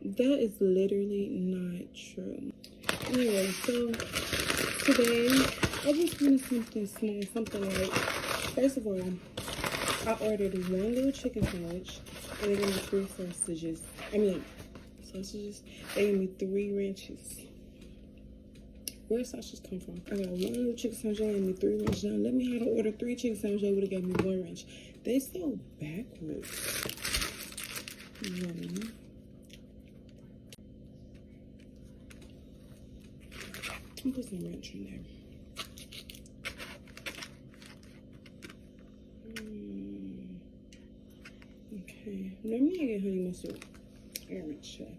That is literally not true. Anyway, so today I just wanted something small, something like, first of all, I ordered one little chicken sandwich and they gave me 3 sausages. Sausages. They gave me 3 ranches. Where sausages come from? I got one little chicken sandwich, they gave me 3 ranches. Now let me know how to order 3 chicken sandwiches, they would have gave me 1 ranch. They so backwards. I'll put some ranch in there. Okay. Let me get honey mustard. I got ranch today.